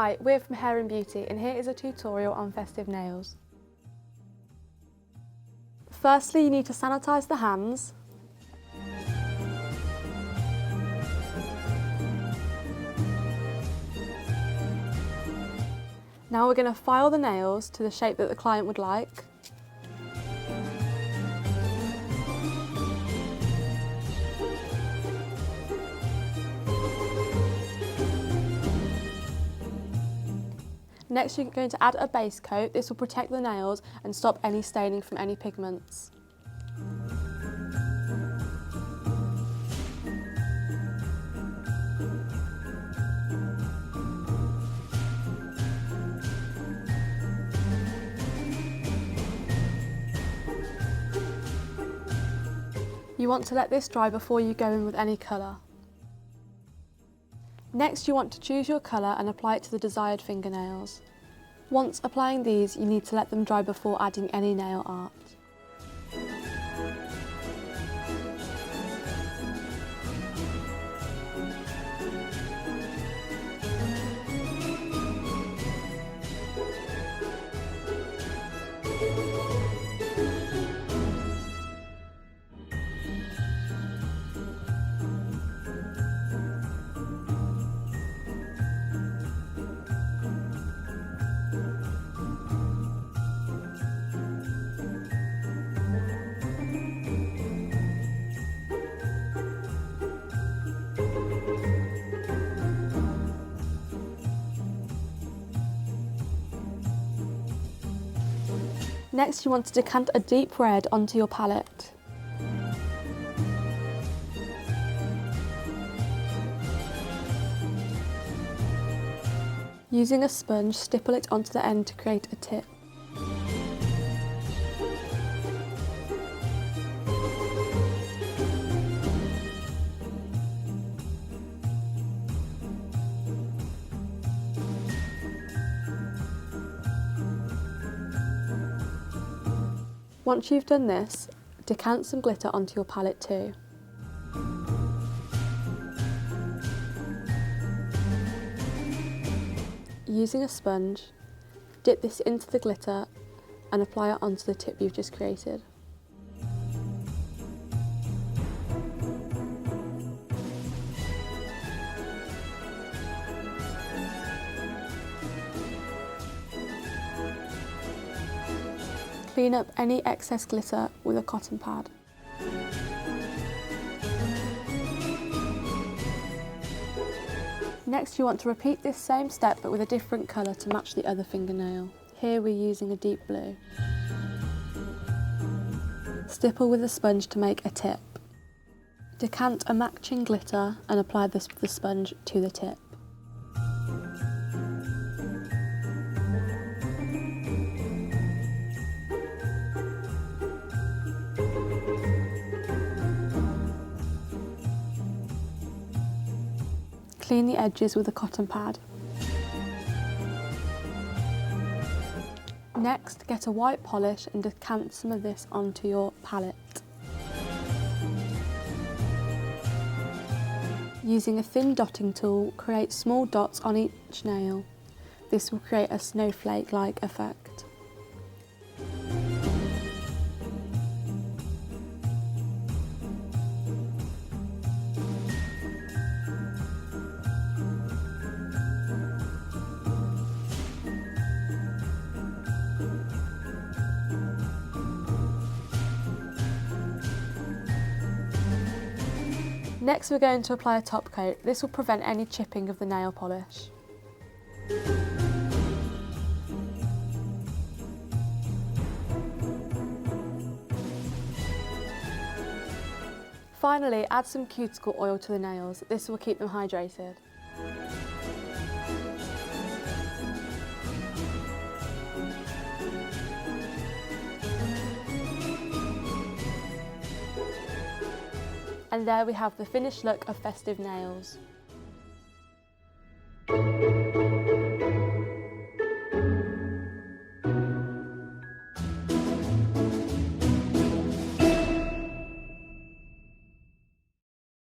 Hi, we're from Hair & Beauty and here is a tutorial on festive nails. Firstly, you need to sanitise the hands. Now we're going to file the nails to the shape that the client would like. Next, you're going to add a base coat. This will protect the nails and stop any staining from any pigments. You want to let this dry before you go in with any colour. Next, you want to choose your colour and apply it to the desired fingernails. Once applying these, you need to let them dry before adding any nail art. Next, you want to decant a deep red onto your palette. Using a sponge, stipple it onto the end to create a tip. Once you've done this, decant some glitter onto your palette too. Using a sponge, dip this into the glitter and apply it onto the tip you've just created. Clean up any excess glitter with a cotton pad. Next, you want to repeat this same step but with a different colour to match the other fingernail. Here we're using a deep blue. Stipple with a sponge to make a tip. Decant a matching glitter and apply this with the sponge to the tip. Clean the edges with a cotton pad. Next, get a white polish and decant some of this onto your palette. Using a thin dotting tool, create small dots on each nail. This will create a snowflake-like effect. Next, we're going to apply a top coat. This will prevent any chipping of the nail polish. Finally, add some cuticle oil to the nails. This will keep them hydrated. And there we have the finished look of festive nails.